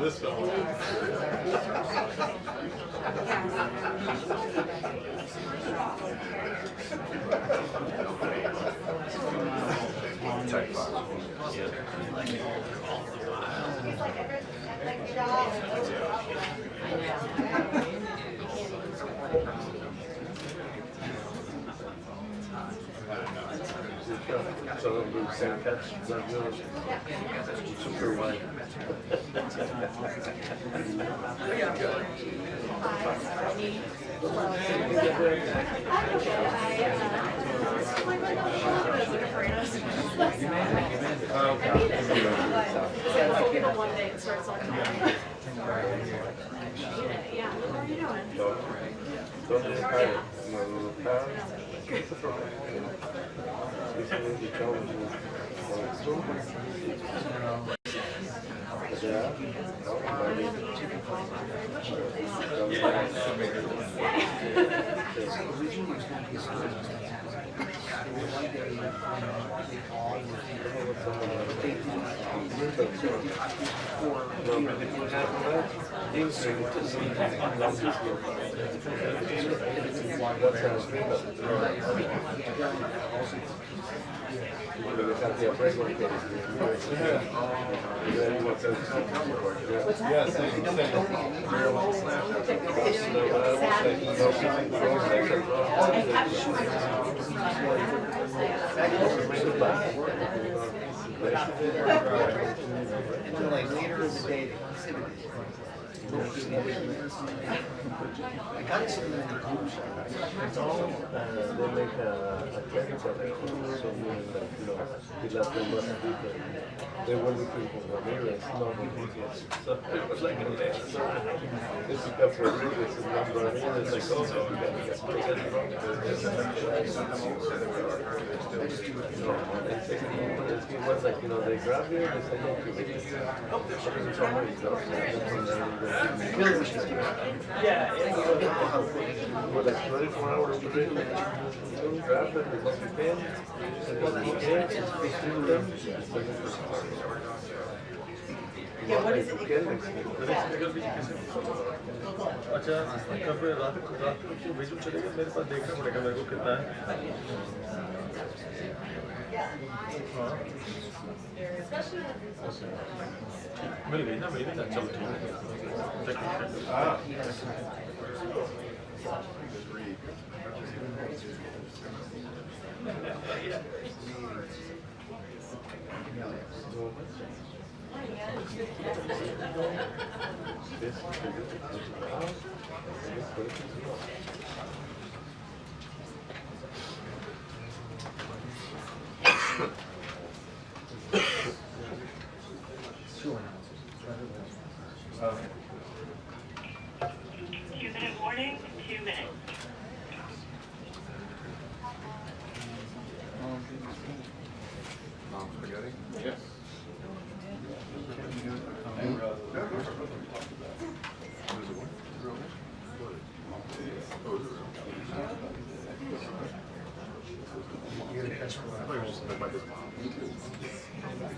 This film. So we sand catch, super wide. One day it starts on. Yeah, what are you doing? Don't hide my little pal. Recently the challenge And like later in the day, I got something in the group chat. They make a chemical they were looking for Ramirez, not Rodriguez. So it was like a lesson. This is got Rodriguez and not Ramirez. Like, oh, so we got to get it was like, you know, they grab you and they say, okay, somebody's for like 24 hours a day, grab them as much as you can, and you can, between them. Yeah, what is it? अच्छा कब रात को भेजूं चलेगा मेरे पास देखना पड़ेगा मेरे को कितना है मिल गई ना चलो ठीक Two-minute warning, 2 minutes. Spaghetti? Yes.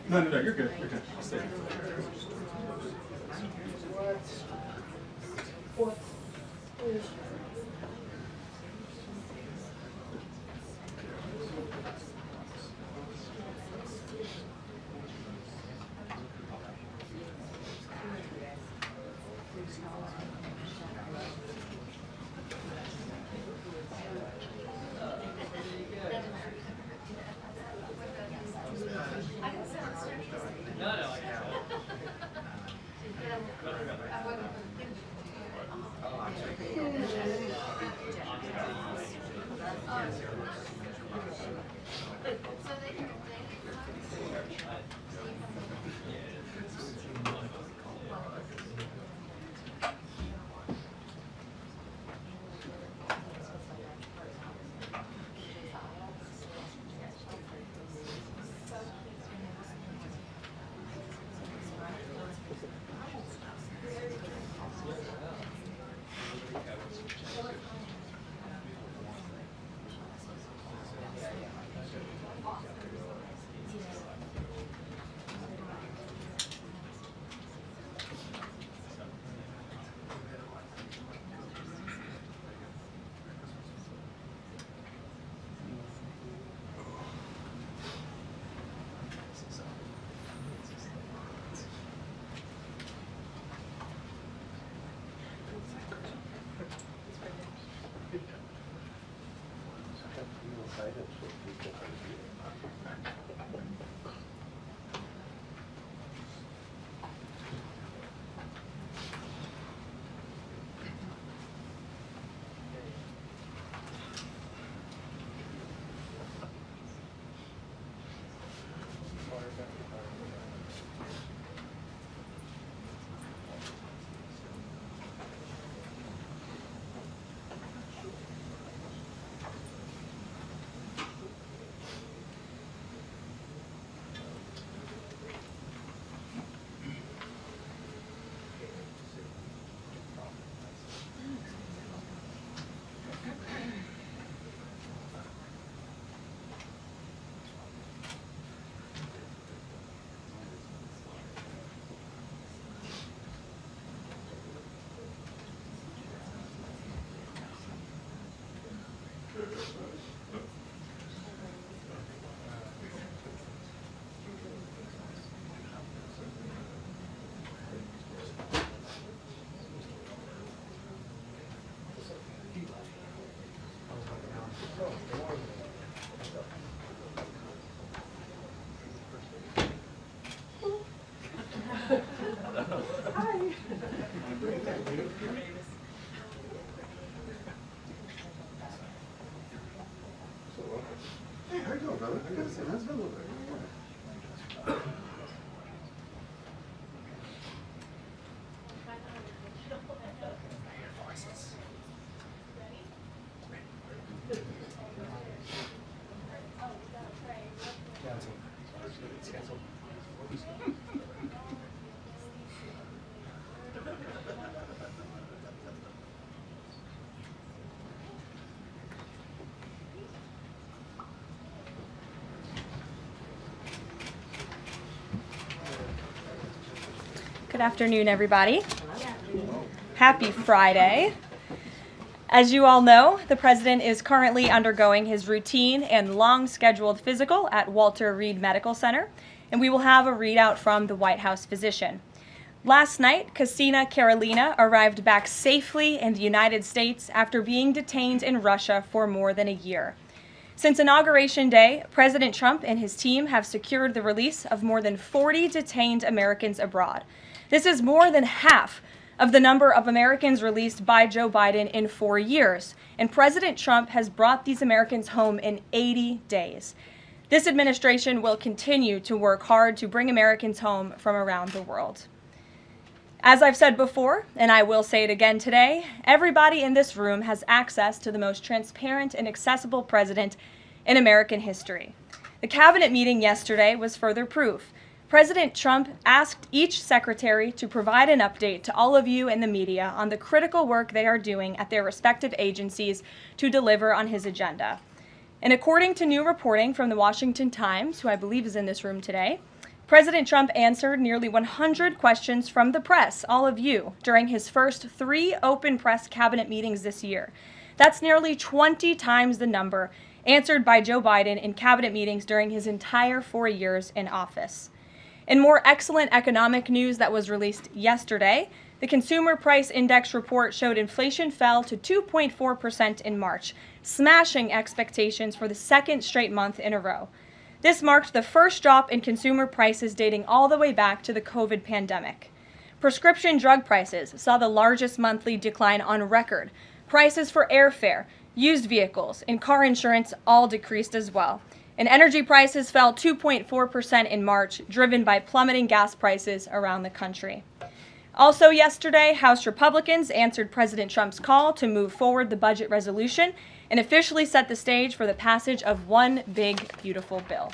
No, you're good. You're good. I'll stay. Hey, how you doing, brother? How's it going? Good afternoon, everybody. Happy Friday. As you all know, the President is currently undergoing his routine and long-scheduled physical at Walter Reed Medical Center, and we will have a readout from the White House physician. Last night, Kassina Karolina arrived back safely in the United States after being detained in Russia for more than a year. Since Inauguration Day, President Trump and his team have secured the release of more than 40 detained Americans abroad. This is more than half of the number of Americans released by Joe Biden in 4 years, and President Trump has brought these Americans home in 80 days. This administration will continue to work hard to bring Americans home from around the world. As I've said before, and I will say it again today, everybody in this room has access to the most transparent and accessible president in American history. The cabinet meeting yesterday was further proof. President Trump asked each secretary to provide an update to all of you in the media on the critical work they are doing at their respective agencies to deliver on his agenda. And according to new reporting from the Washington Times, who I believe is in this room today, President Trump answered nearly 100 questions from the press, all of you, during his first 3 open press cabinet meetings this year. That's nearly 20 times the number answered by Joe Biden in cabinet meetings during his entire 4 years in office. In more excellent economic news that was released yesterday, the Consumer Price Index report showed inflation fell to 2.4% in March, smashing expectations for the second straight month in a row. This marked the first drop in consumer prices dating all the way back to the COVID pandemic. Prescription drug prices saw the largest monthly decline on record. Prices for airfare, used vehicles, and car insurance all decreased as well. And energy prices fell 2.4% in March, driven by plummeting gas prices around the country. Also yesterday, House Republicans answered President Trump's call to move forward the budget resolution and officially set the stage for the passage of one big, beautiful bill.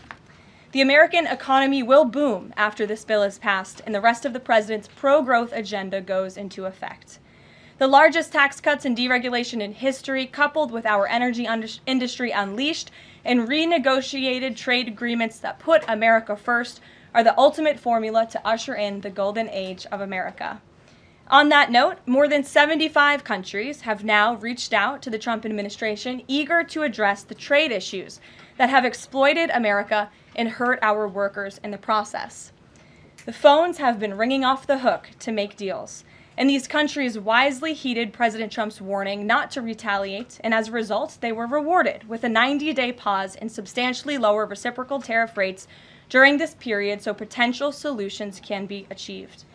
The American economy will boom after this bill is passed and the rest of the president's pro-growth agenda goes into effect. The largest tax cuts and deregulation in history, coupled with our energy industry unleashed and renegotiated trade agreements that put America first, are the ultimate formula to usher in the golden age of America. On that note, more than 75 countries have now reached out to the Trump administration, eager to address the trade issues that have exploited America and hurt our workers in the process. The phones have been ringing off the hook to make deals, and these countries wisely heeded President Trump's warning not to retaliate, and as a result, they were rewarded with a 90-day pause and substantially lower reciprocal tariff rates during this period so potential solutions can be achieved.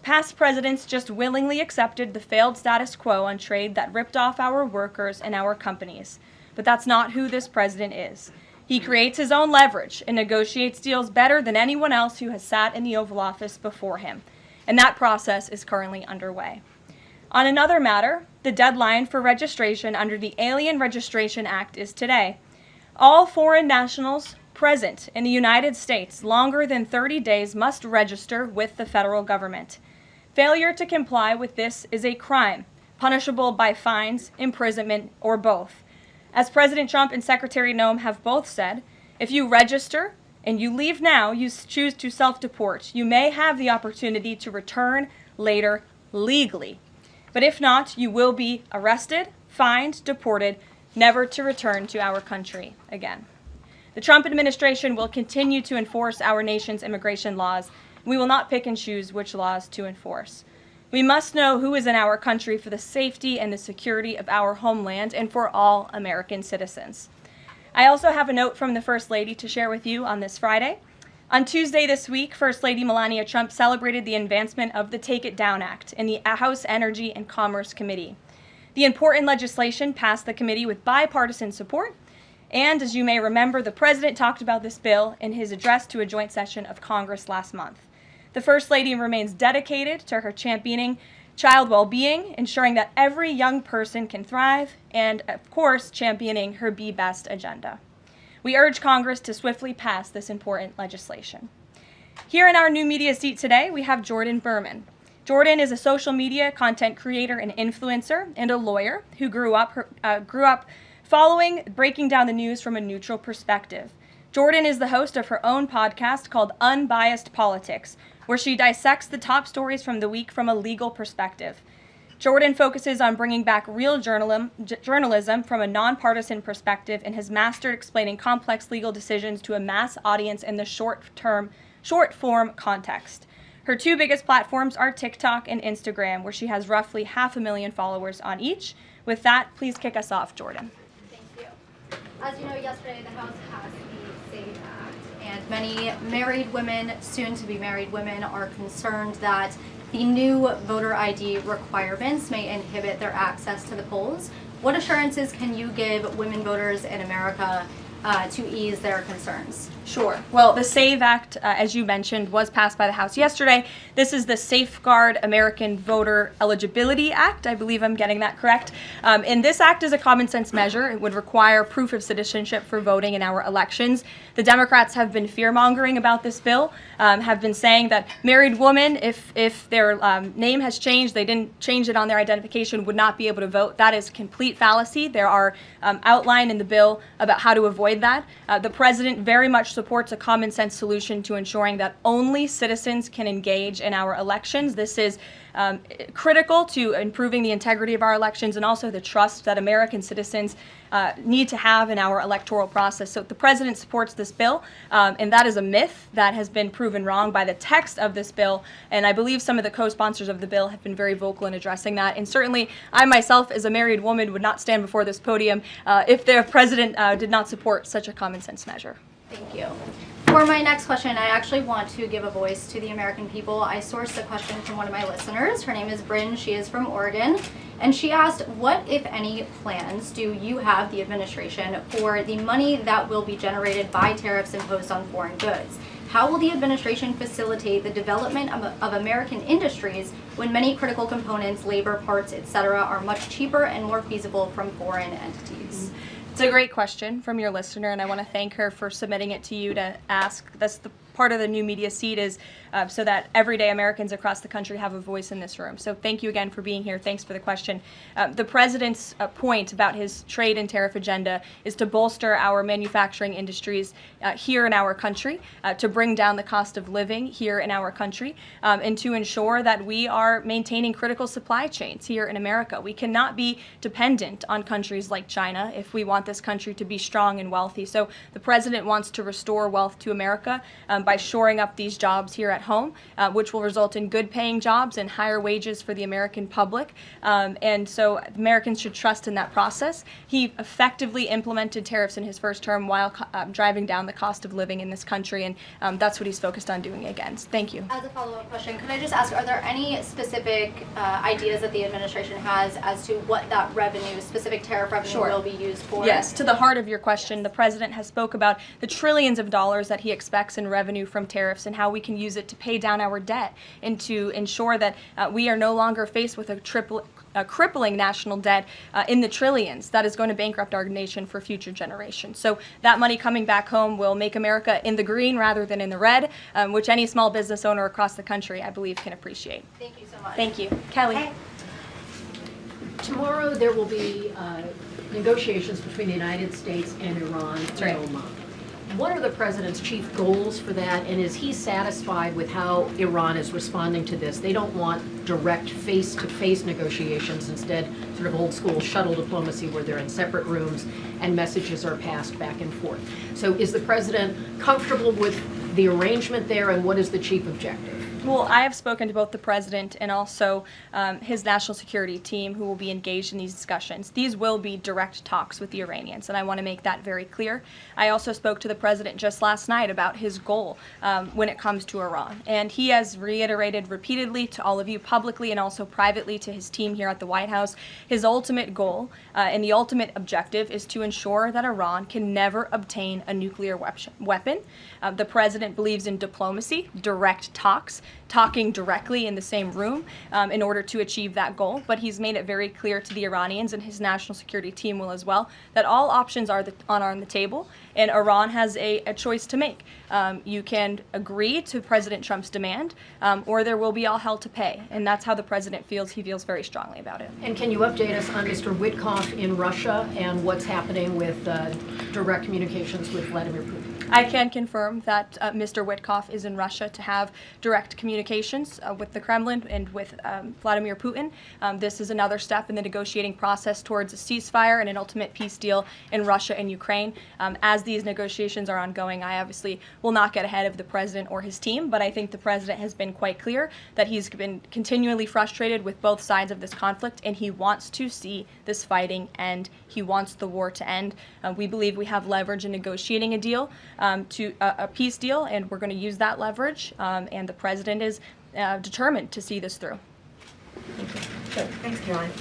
Past presidents just willingly accepted the failed status quo on trade that ripped off our workers and our companies. But that's not who this president is. He creates his own leverage and negotiates deals better than anyone else who has sat in the Oval Office before him. And that process is currently underway. On another matter, the deadline for registration under the Alien Registration Act is today. All foreign nationals present in the United States longer than 30 days must register with the federal government. Failure to comply with this is a crime, punishable by fines, imprisonment, or both. As President Trump and Secretary Noem have both said, if you register and you leave now, you choose to self-deport, you may have the opportunity to return later legally. But if not, you will be arrested, fined, deported, never to return to our country again. The Trump administration will continue to enforce our nation's immigration laws. We will not pick and choose which laws to enforce. We must know who is in our country for the safety and the security of our homeland and for all American citizens. I also have a note from the First Lady to share with you on this Friday. On Tuesday this week, First Lady Melania Trump celebrated the advancement of the Take It Down Act in the House Energy and Commerce Committee. The important legislation passed the committee with bipartisan support. And as you may remember, the president talked about this bill in his address to a joint session of Congress last month. The First Lady remains dedicated to her championing child well-being, ensuring that every young person can thrive, and of course, championing her Be Best agenda. We urge Congress to swiftly pass this important legislation. Here in our new media seat today, we have Jordan Berman. Jordan is a social media content creator and influencer and a lawyer who grew up following breaking down the news from a neutral perspective. Jordan is the host of her own podcast called Unbiased Politics, where she dissects the top stories from the week from a legal perspective. Jordan focuses on bringing back real journalism from a nonpartisan perspective and has mastered explaining complex legal decisions to a mass audience in the short-form context. Her two biggest platforms are TikTok and Instagram, where she has roughly 500,000 followers on each. With that, please kick us off, Jordan. Thank you. As you know, yesterday the House passed the SAVE Act, and many married women, soon-to-be married women, are concerned that the new voter ID requirements may inhibit their access to the polls. What assurances can you give women voters in America to ease their concerns? Sure. Well, the SAVE Act, as you mentioned, was passed by the House yesterday. This is the Safeguard American Voter Eligibility Act. I believe I'm getting that correct. And this act is a common sense measure. It would require proof of citizenship for voting in our elections. The Democrats have been fear-mongering about this bill, have been saying that married women, if their name has changed, they didn't change it on their identification, would not be able to vote. That is complete fallacy. There are outlined in the bill about how to avoid that. The president very much supports a common sense solution to ensuring that only citizens can engage in our elections. This is critical to improving the integrity of our elections and also the trust that American citizens need to have in our electoral process. So the president supports this bill, and that is a myth that has been proven wrong by the text of this bill. And I believe some of the co-sponsors of the bill have been very vocal in addressing that. And certainly I myself, as a married woman, would not stand before this podium if the president did not support such a common sense measure. Thank you. For my next question, I actually want to give a voice to the American people. I sourced the question from one of my listeners. Her name is Bryn. She is from Oregon. And she asked, what, if any, plans do you have, the administration, for the money that will be generated by tariffs imposed on foreign goods? How will the administration facilitate the development of American industries when many critical components, labor, parts, etc., are much cheaper and more feasible from foreign entities? It's a great question from your listener, and I want to thank her for submitting it to you to ask. That's the part of the new media seat, is so that everyday Americans across the country have a voice in this room. So thank you again for being here. Thanks for the question. The president's point about his trade and tariff agenda is to bolster our manufacturing industries here in our country, to bring down the cost of living here in our country, and to ensure that we are maintaining critical supply chains here in America. We cannot be dependent on countries like China if we want this country to be strong and wealthy. So the president wants to restore wealth to America by shoring up these jobs here at home, which will result in good paying jobs and higher wages for the American public. And so Americans should trust in that process. He effectively implemented tariffs in his first term while driving down the cost of living in this country, and that's what he's focused on doing again. So thank you. As a follow-up question, could I just ask, are there any specific ideas that the administration has as to what that revenue, specific tariff revenue, will be used for? Yes, to the heart of your question, the president has spoke about the trillions of dollars that he expects in revenue from tariffs and how we can use it to pay down our debt and to ensure that we are no longer faced with a crippling national debt in the trillions that is going to bankrupt our nation for future generations. So that money coming back home will make America in the green rather than in the red, which any small business owner across the country, I believe, can appreciate. Thank you so much. Thank you. Kelly. Tomorrow there will be negotiations between the United States and Iran in Oman. What are the president's chief goals for that, and is he satisfied with how Iran is responding to this? They don't want direct face-to-face negotiations, instead sort of old-school shuttle diplomacy where they're in separate rooms and messages are passed back and forth. So is the president comfortable with the arrangement there, and what is the chief objective? Well, I have spoken to both the president and also his national security team who will be engaged in these discussions. These will be direct talks with the Iranians, and I want to make that very clear. I also spoke to the president just last night about his goal when it comes to Iran, and he has reiterated repeatedly to all of you publicly and also privately to his team here at the White House, his ultimate goal and the ultimate objective is to ensure that Iran can never obtain a nuclear weapon. The president believes in diplomacy, direct talks, talking directly in the same room in order to achieve that goal. But he's made it very clear to the Iranians, and his national security team will as well, that all options are on the table, and Iran has a choice to make. You can agree to President Trump's demand, or there will be all hell to pay. And that's how the president feels. He feels very strongly about it. And can you update us on Mr. Witkoff in Russia and what's happening with direct communications with Vladimir Putin? I can confirm that Mr. Witkoff is in Russia to have direct communications with the Kremlin and with Vladimir Putin. This is another step in the negotiating process towards a ceasefire and an ultimate peace deal in Russia and Ukraine. As these negotiations are ongoing, I obviously will not get ahead of the president or his team, but I think the president has been quite clear that he's been continually frustrated with both sides of this conflict, and he wants to see this fighting end. He wants the war to end. We believe we have leverage in negotiating a deal, to a peace deal, and we're going to use that leverage, and the president is determined to see this through. Thanks, Caroline.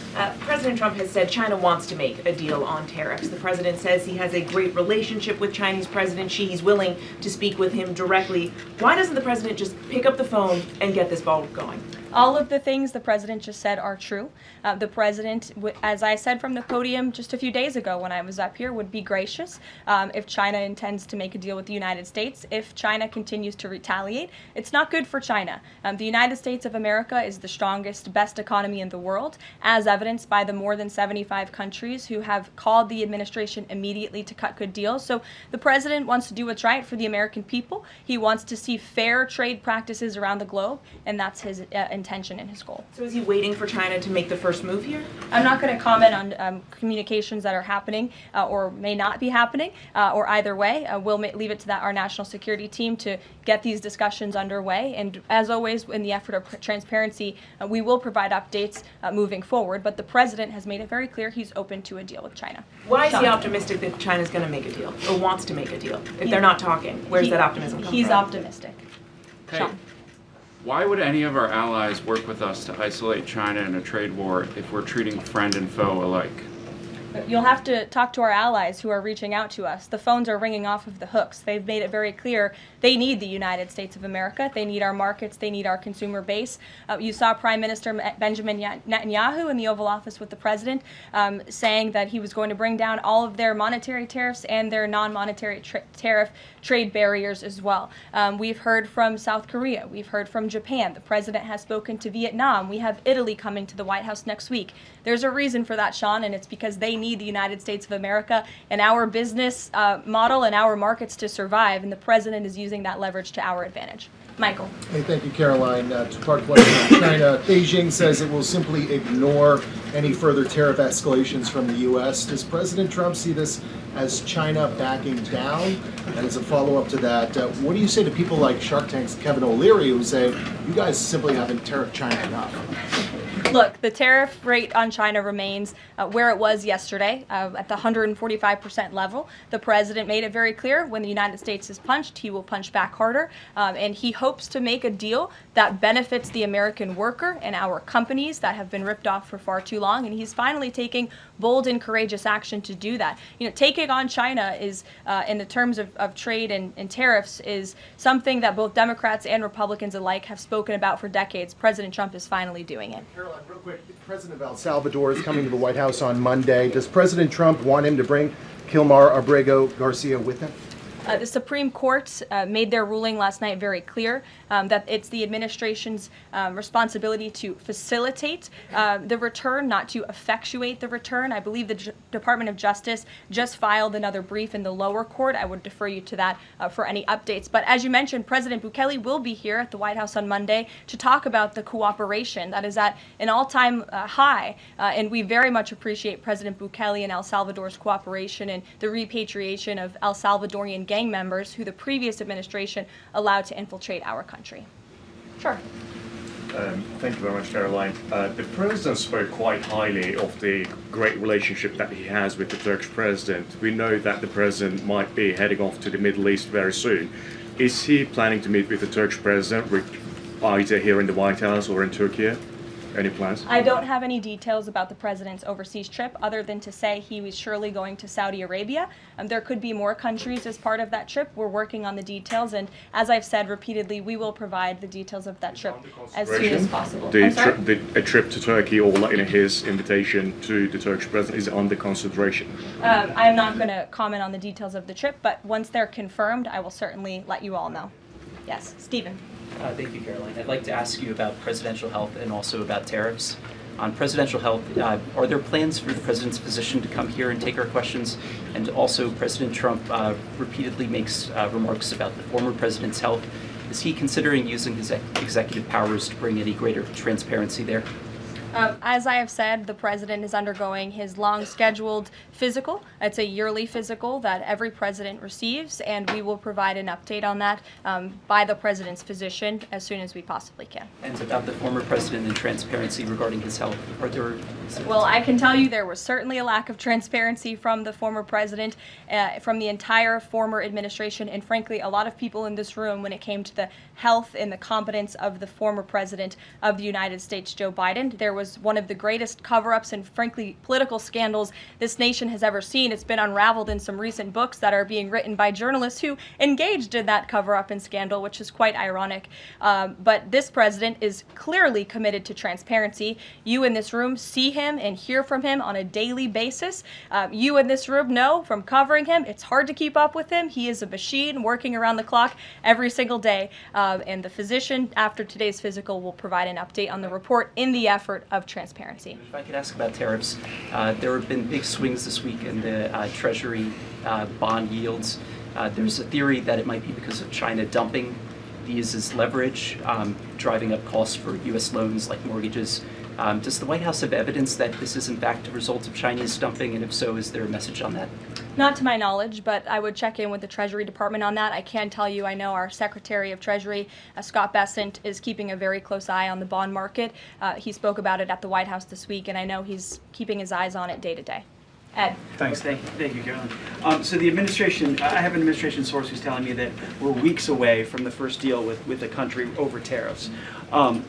President Trump has said China wants to make a deal on tariffs. The president says he has a great relationship with Chinese President Xi. He's willing to speak with him directly. Why doesn't the president just pick up the phone and get this ball going? All of the things the president just said are true. The president, as I said from the podium just a few days ago when I was up here, would be gracious if China intends to make a deal with the United States. If China continues to retaliate, it's not good for China. The United States of America is the strongest, best economy in the world, as evidenced by the more than 75 countries who have called the administration immediately to cut good deals. So the president wants to do what's right for the American people. He wants to see fair trade practices around the globe, and that's his intention and his goal. So is he waiting for China to make the first move here? I'm not going to comment on communications that are happening or may not be happening, or either way. We'll leave it to our national security team to get these discussions underway. And as always, in the effort of transparency, we will provide updates moving forward. But the president has made it very clear he's open to a deal with China. Why is he optimistic that China's going to make a deal or wants to make a deal? If they're not talking, where's that optimism come from? He's optimistic. Hey, Sean. why would any of our allies work with us to isolate China in a trade war if we're treating friend and foe alike? You'll have to talk to our allies who are reaching out to us. The phones are ringing off of the hooks. They've made it very clear they need the United States of America. They need our markets. They need our consumer base. You saw Prime Minister Benjamin Netanyahu in the Oval Office with the president saying that he was going to bring down all of their monetary tariffs and their non-monetary tariff trade barriers as well. We've heard from South Korea. We've heard from Japan. The president has spoken to Vietnam. We have Italy coming to the White House next week. There's a reason for that, Sean, and it's because they need the United States of America and our business model and our markets to survive, and the president is using that leverage to our advantage. Michael. Hey, thank you, Caroline. Two-part question. China. Beijing says it will simply ignore any further tariff escalations from the U.S. Does President Trump see this as China backing down? And as a follow-up to that, what do you say to people like Shark Tank's Kevin O'Leary who say, you guys simply haven't tariffed China enough? Look, the tariff rate on China remains where it was yesterday, at the 145% level. The president made it very clear when the United States is punched, he will punch back harder, and he hopes to make a deal that benefits the American worker and our companies that have been ripped off for far too long, and he's finally taking bold and courageous action to do that. You know, taking on China is, in the terms of trade and tariffs, is something that both Democrats and Republicans alike have spoken about for decades. President Trump is finally doing it. Caroline, real quick, the president of El Salvador is coming to the White House on Monday. Does President Trump want him to bring Kilmar Abrego Garcia with him? The Supreme Court made their ruling last night very clear that it's the administration's responsibility to facilitate the return, not to effectuate the return. I believe the Department of Justice just filed another brief in the lower court. I would defer you to that for any updates. But as you mentioned, President Bukele will be here at the White House on Monday to talk about the cooperation that is at an all-time high. And we very much appreciate President Bukele and El Salvador's cooperation and the repatriation of El Salvadorian gang members who the previous administration allowed to infiltrate our country. Sure. Thank you very much, Caroline. The president spoke quite highly of the great relationship that he has with the Turkish president. We know that the president might be heading off to the Middle East very soon. Is he planning to meet with the Turkish president, either here in the White House or in Turkey? Any plans? I don't have any details about the president's overseas trip other than to say he was surely going to Saudi Arabia. There could be more countries as part of that trip. We're working on the details, and as I've said repeatedly, we will provide the details of that trip as soon as possible. A trip to Turkey, or his invitation to the Turkish president, is under consideration? I'm not going to comment on the details of the trip, but once they're confirmed, I will certainly let you all know. Yes, Stephen. Thank you, Caroline. I'd like to ask you about presidential health and also about tariffs. On presidential health, are there plans for the president's physician to come here and take our questions? And also, President Trump repeatedly makes remarks about the former president's health. Is he considering using his executive powers to bring any greater transparency there? As I have said, the president is undergoing his long-scheduled physical. It's a yearly physical that every president receives, and we will provide an update on that by the president's physician as soon as we possibly can. And about the former president and transparency regarding his health, are there... Well, I can tell you there was certainly a lack of transparency from the former president, from the entire former administration, and frankly, a lot of people in this room when it came to the health and the competence of the former president of the United States, Joe Biden. There was was one of the greatest cover-ups and frankly political scandals this nation has ever seen. It's been unraveled in some recent books that are being written by journalists who engaged in that cover-up and scandal, which is quite ironic. But this president is clearly committed to transparency. You in this room see him and hear from him on a daily basis. You in this room know from covering him, it's hard to keep up with him. He is a machine working around the clock every single day. And the physician, after today's physical, will provide an update on the report in the effort of transparency. If I could ask about tariffs, there have been big swings this week in the Treasury bond yields. There's a theory that it might be because of China dumping these as leverage, driving up costs for U.S. loans like mortgages. Does the White House have evidence that this is in fact a result of Chinese dumping, and if so, is there a message on that? Not to my knowledge, but I would check in with the Treasury Department on that. I can tell you I know our Secretary of Treasury, Scott Bessent, is keeping a very close eye on the bond market. He spoke about it at the White House this week, and I know he's keeping his eyes on it day to day. Ed. Thanks. Thank you, Karoline. So the administration, I have an administration source who's telling me that we're weeks away from the first deal with the country over tariffs.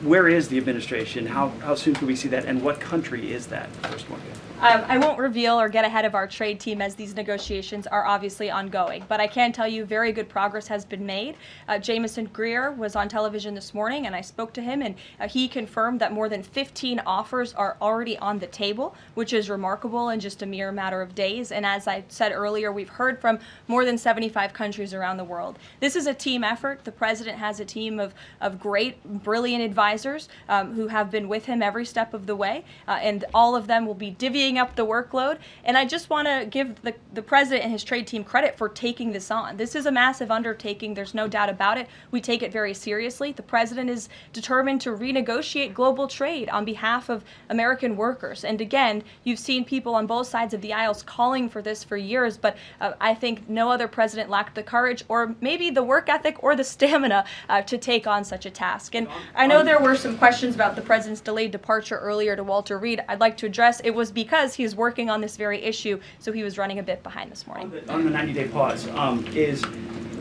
Where is the administration? How soon can we see that? And what country is that first one? I won't reveal or get ahead of our trade team as these negotiations are obviously ongoing, but I can tell you very good progress has been made. Jameson Greer was on television this morning and I spoke to him, and he confirmed that more than 15 offers are already on the table, which is remarkable in just a mere matter of days. And as I said earlier, we've heard from more than 75 countries around the world. This is a team effort. The president has a team of great, brilliant advisors who have been with him every step of the way, and all of them will be divvying up the workload. And I just want to give the president and his trade team credit for taking this on. This is a massive undertaking. There's no doubt about it. We take it very seriously. The president is determined to renegotiate global trade on behalf of American workers. And again, you've seen people on both sides of the aisles calling for this for years, but I think no other president lacked the courage or maybe the work ethic or the stamina to take on such a task. And I know there were some questions about the president's delayed departure earlier to Walter Reed. I'd like to address it was because he's working on this very issue, so he was running a bit behind this morning. On the 90-day pause,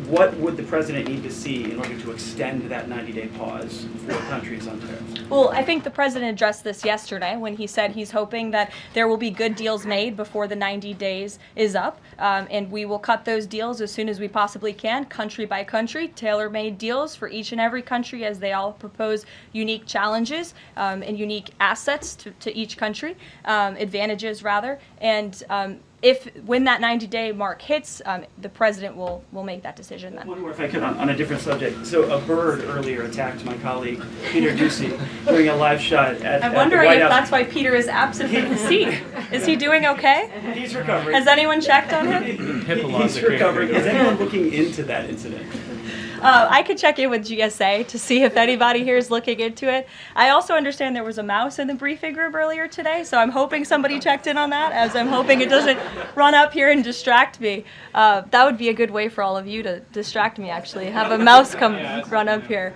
what would the president need to see in order to extend that 90-day pause for countries on tariffs? Well, I think the president addressed this yesterday when he said he's hoping that there will be good deals made before the 90 days is up, and we will cut those deals as soon as we possibly can, country by country, tailor-made deals for each and every country as they all propose unique challenges and unique assets to each country, advantages rather, and when that 90-day mark hits, the president will make that decision then. One more, if I could, on a different subject. So a bird earlier attacked my colleague, Peter Doocy, during a live shot at I'm wondering the White if House. that's why Peter is absent from his seat. Is he doing okay? He's recovering. Has anyone checked on him? He's recovering. Is anyone looking into that incident? I could check in with GSA to see if anybody here is looking into it. I also understand there was a mouse in the briefing room earlier today, so I'm hoping somebody checked in on that, as I'm hoping it doesn't run up here and distract me. That would be a good way for all of you to distract me, actually, have a mouse come run up here.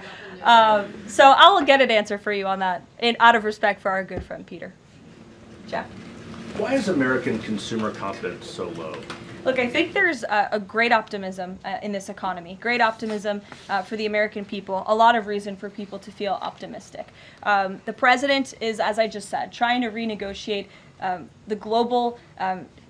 So I'll get an answer for you on that, out of respect for our good friend Peter. Jeff? Why is American consumer confidence so low? Look, I think there's a great optimism in this economy, great optimism for the American people, a lot of reason for people to feel optimistic. The president is, as I just said, trying to renegotiate the global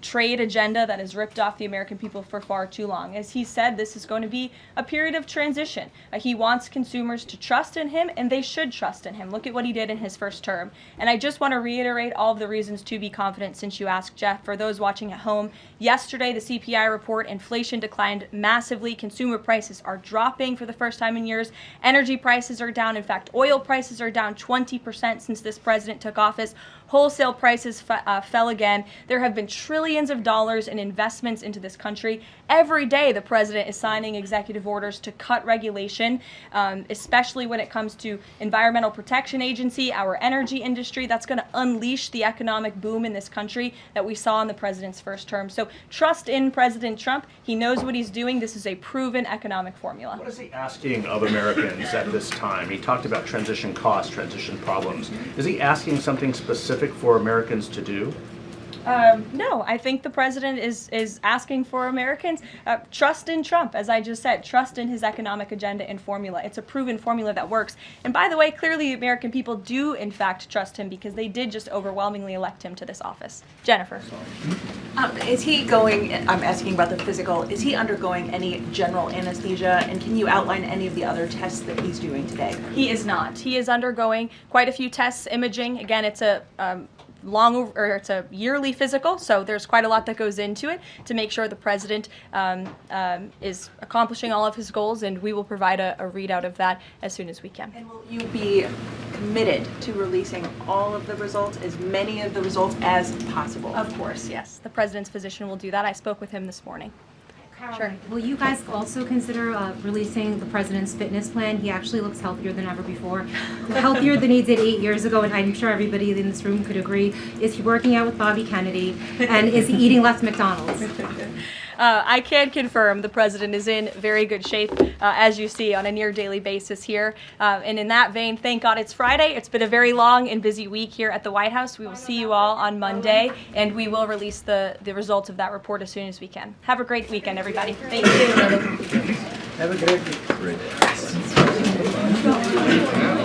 trade agenda that has ripped off the American people for far too long. As he said, this is going to be a period of transition. He wants consumers to trust in him, and they should trust in him. Look at what he did in his first term. And I just want to reiterate all of the reasons to be confident since you asked, Jeff. For those watching at home, yesterday the CPI report, inflation declined massively. Consumer prices are dropping for the first time in years. Energy prices are down. In fact, oil prices are down 20% since this president took office. Wholesale prices fell again. There have been trillions of dollars in investments into this country. Every day the president is signing executive orders to cut regulation, especially when it comes to Environmental Protection Agency, our energy industry. That's going to unleash the economic boom in this country that we saw in the president's first term. So trust in President Trump. He knows what he's doing. This is a proven economic formula. What is he asking of Americans at this time? He talked about transition costs, transition problems. Is he asking something specific for Americans to do? No, I think the president is asking for Americans trust in Trump, as I just said, trust in his economic agenda and formula. It's a proven formula that works. And by the way, clearly the American people do in fact trust him because they did just overwhelmingly elect him to this office. Jennifer. Is he going, I'm asking about the physical, is he undergoing any general anesthesia, and can you outline any of the other tests that he's doing today? He is not. He is undergoing quite a few tests, imaging. Again, it's a it's a yearly physical, so there's quite a lot that goes into it to make sure the president is accomplishing all of his goals, and we will provide a readout of that as soon as we can. And will you be committed to releasing all of the results, as many of the results as possible? Of course, yes. The president's physician will do that. I spoke with him this morning. Sure. Will you guys also consider releasing the president's fitness plan? He actually looks healthier than ever before. Healthier than he did 8 years ago, and I'm sure everybody in this room could agree. Is he working out with Bobby Kennedy? And is he eating less McDonald's? I can confirm the president is in very good shape, as you see, on a near daily basis here. And in that vein, thank God it's Friday. It's been a very long and busy week here at the White House. We will see you all on Monday, and we will release the results of that report as soon as we can. Have a great weekend, everybody. Thank you. Have a great week.